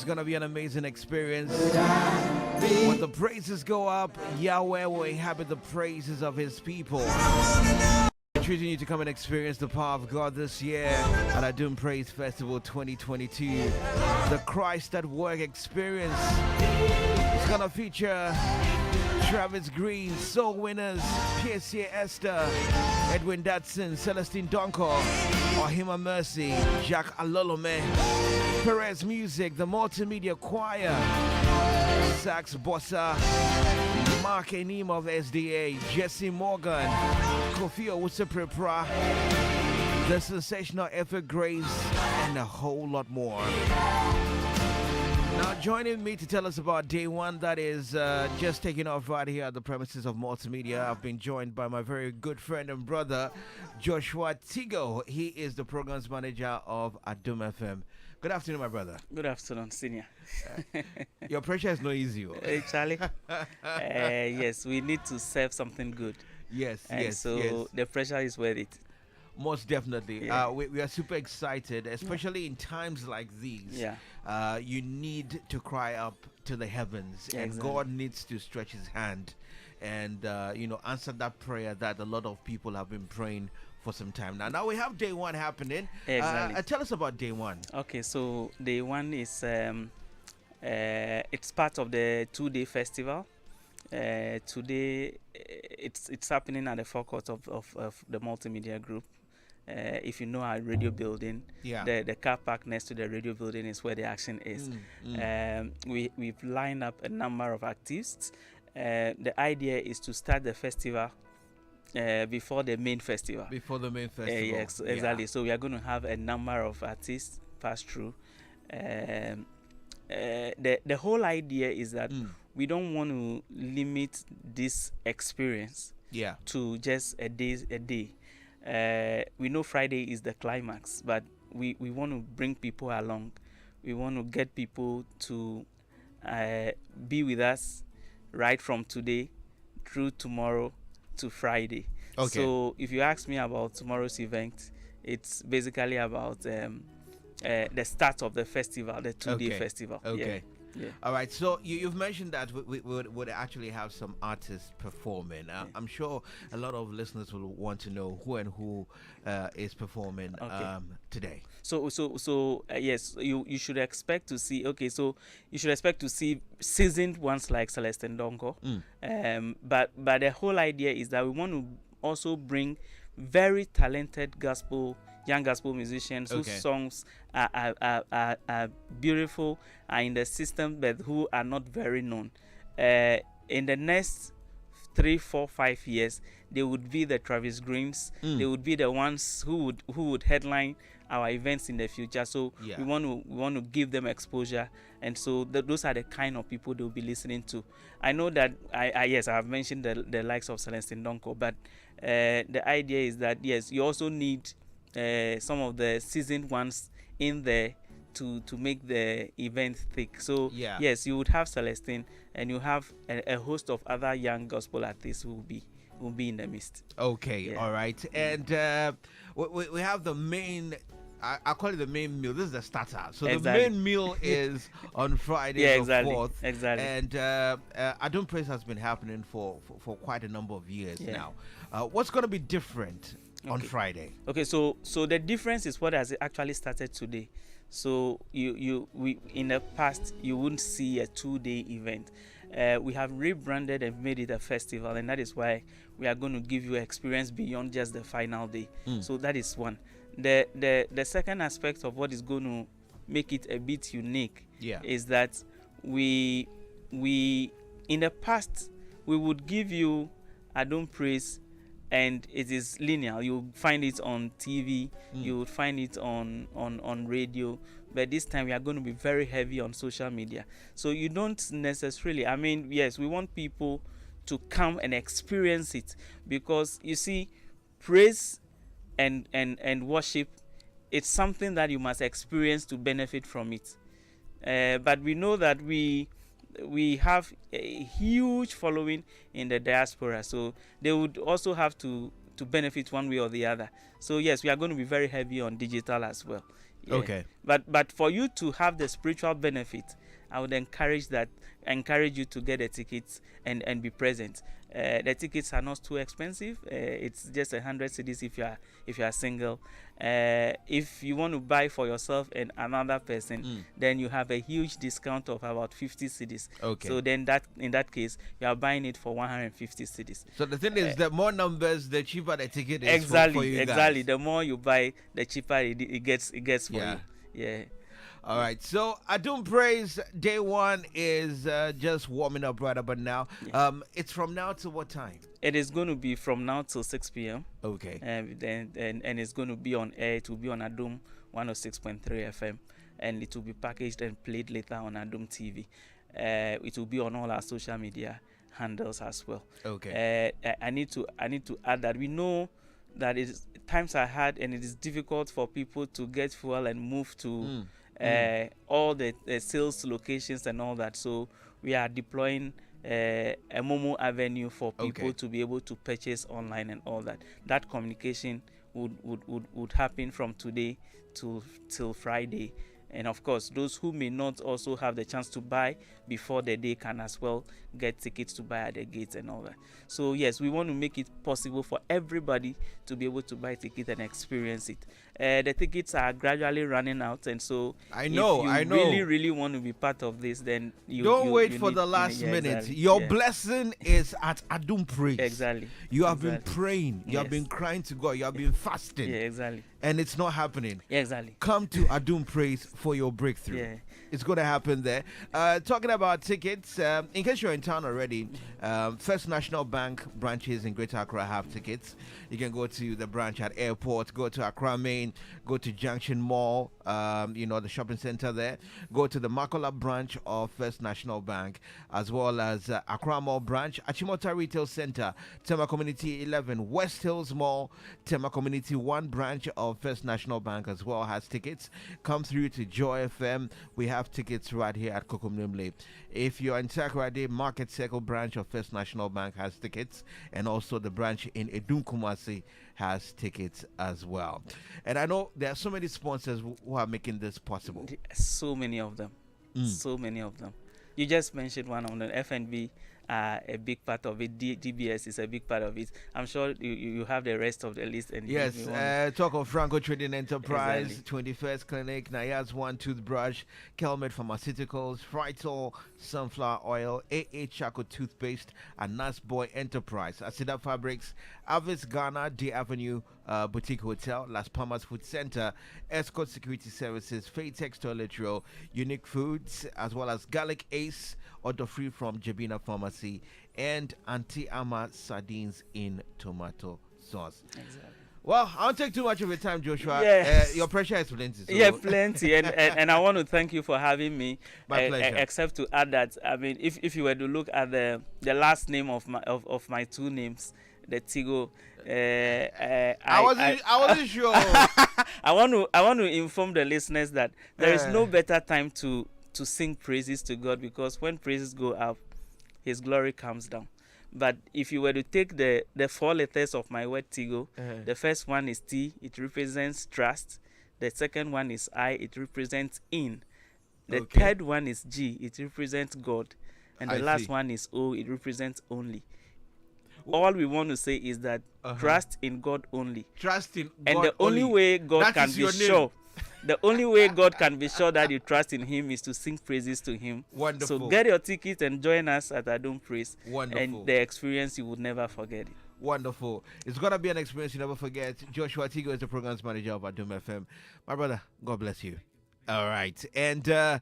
going to be an amazing experience. When the praises go up, Yahweh will inhabit the praises of his people. Treating you to come and experience the power of God this year at our Doom Praise Festival 2022. The Christ at Work experience is going to feature Travis Green, Soul Winners, PSA Esther, Edwin Datson, Celestine Donko, Ohima Mercy, Jacques Alolome, Perez Music, the Multimedia Choir, Sax Bossa, Mark Enim of SDA, Jesse Morgan, Kofi Owusu-Prepra, the sensational Effort Grace, and a whole lot more. Now, joining me to tell us about day one that is just taking off right here at the premises of Multimedia, I've been joined by my very good friend and brother, Joshua Tigo. He is the programs manager of Adum FM. Good afternoon, my brother. Good afternoon, senior. Your pressure is not easy. Hey, Charlie. Yes, we need to serve something good. Yes, yes. The pressure is worth it. Most definitely. Yeah. We are super excited, especially in times like these. Yeah. You need to cry up to the heavens, Yeah, and exactly. God needs to stretch his hand and answer that prayer that a lot of people have been praying for some time now. Now we have day one happening. Exactly. Tell us about day one. Okay, so day one is it's part of the 2-day festival. Today it's happening at the forecourt of the Multimedia Group. If you know our radio building, the car park next to the radio building is where the action is. We've lined up a number of artists. The idea is to start the festival before the main festival. Before the main festival. Yes, exactly. Yeah. So we are going to have a number of artists pass through. The whole idea is that we don't want to limit this experience to just a day. We know Friday is the climax, but we want to bring people along. We want to get people to be with us right from today through tomorrow to Friday. Okay. So if you ask me about tomorrow's event, it's basically about the start of the festival, the 2-day festival. Okay. Yeah. All right. So you've mentioned that we would actually have some artists performing. I'm sure a lot of listeners will want to know who is performing today. So yes, you should expect to see. Okay, so you should expect to see seasoned ones like Celestine Donko. But the whole idea is that we want to also bring very talented young gospel musicians whose songs are beautiful, are in the system, but who are not very known. In the next 3, 4, 5 years, they would be the Travis Greens. They would be the ones who would headline our events in the future. So we want to give them exposure, and so those are the kind of people they'll be listening to. I know that I have mentioned the likes of Celestine Donko, but the idea is that yes, you also need some of the seasoned ones in there to make the event thick. So yes, you would have Celestine, and you have a host of other young gospel artists who will be in the midst. Okay, all right. And we have the main, I call it the main meal. This is the starter. So the main meal is on Friday the 4th. Exactly. And Adum Praise has been happening for quite a number of years now. What's going to be different on Friday? Okay, so the difference is what has actually started today. So we in the past you wouldn't see a 2-day event. We have rebranded and made it a festival, and that is why we are going to give you experience beyond just the final day. So that is one. The second aspect of what is going to make it a bit unique is that we in the past we would give you Adum Praise, and it is linear. You find it on TV, you would find it on radio, but this time we are going to be very heavy on social media. So you don't necessarily, I mean, yes, we want people to come and experience it, because you see, praise and worship, it's something that you must experience to benefit from it. But we know that we have a huge following in the diaspora, so they would also have to benefit one way or the other. So yes, we are going to be very heavy on digital as well. Yeah. Okay. But for you to have the spiritual benefit, I would encourage you to get the tickets and be present. The tickets are not too expensive. It's just 100 cedis if you are single. If you want to buy for yourself and another person, then you have a huge discount of about 50 cedis. Okay. So then in that case, you are buying it for 150 cedis. So the thing is, the more numbers, the cheaper the ticket is. Exactly, for you exactly. guys. The more you buy, the cheaper it gets for Yeah. you. Yeah. All right, so Adum Praise Day 1 is just warming up right about now. It's from now to what time? It is going to be from now till 6 p.m. Okay. And it's going to be on air. It will be on Adum 106.3 FM, and it will be packaged and played later on Adum TV. It will be on all our social media handles as well. Okay. I need to add that we know that times are hard and it is difficult for people to get fuel and move to all the sales locations and all that. So we are deploying a Momo Avenue for people to be able to purchase online and all that. That communication would happen from today till Friday. And of course, those who may not also have the chance to buy before the day can as well get tickets to buy at the gates and all that. So yes, we want to make it possible for everybody to be able to buy tickets and experience it. The tickets are gradually running out, and so I know. really want to be part of this, then you don't wait you for need, the last minute. Exactly, Your blessing is at Adum Praise. Exactly. You have been praying. You have been crying to God. You have been fasting. Yeah, exactly. And it's not happening. Yeah, exactly. Come to Adum Praise for your breakthrough. Yeah. It's going to happen there. Talking about tickets, in case you're in town already, First National Bank branches in Greater Accra have tickets. You can go to the branch at Airport, go to Accra Main, go to Junction Mall, the shopping center there. Go to the Makola branch of First National Bank, as well as Accra Mall branch, Achimota Retail Center, Tema Community 11, West Hills Mall, Tema Community 1 branch of First National Bank as well has tickets. Come through to Joy FM. We have tickets right here at Kokomlemle. If you're in Takoradi, Market Circle branch of First National Bank has tickets, and also the branch in Edun Kumasi has tickets as well. And I know there are so many sponsors who are making this possible. So many of them. So many of them. You just mentioned one on the FNB. A big part of it. DBS is a big part of it. I'm sure you have the rest of the list. And yes, talk of Franco Trading Enterprise, Exactly. 21st Clinic, Nayaz One Toothbrush, Kelmed Pharmaceuticals, Fritol Sunflower Oil, AA Chaco Toothpaste, and Nas Boy Enterprise, Asida Fabrics, Avis Ghana, D Avenue Boutique Hotel, Las Palmas Food Center, Escort Security Services, Fatex Toilet Roll, Unique Foods, as well as Garlic Ace, Order Free from Jabina Pharmacy, and Auntie Ama Sardines in Tomato Sauce. Exactly. Well, I won't take too much of your time, Joshua. Yes. Your pressure is plenty. So. Yeah, plenty. And I want to thank you for having me. My pleasure. Except to add that, I mean, if you were to look at the last name of my two names, the Tigo, I wasn't sure. I want to inform the listeners that there is no better time to sing praises to God, because when praises go up, His glory comes down. But if you were to take the 4 letters of my word Tigo, the first one is T, it represents trust. The second one is I, it represents in. The third one is G, it represents God. And the last one is O, it represents only. All we want to say is that trust in God only. Trust in God and the only way God that can be sure. The only way God can be sure that you trust in Him is to sing praises to Him. Wonderful. So get your ticket and join us at Adum Praise. Wonderful. And the experience, you would never forget it. Wonderful. It's going to be an experience you never forget. Joshua Tigo is the programs manager of Adum FM. My brother, God bless you. All right. And yes,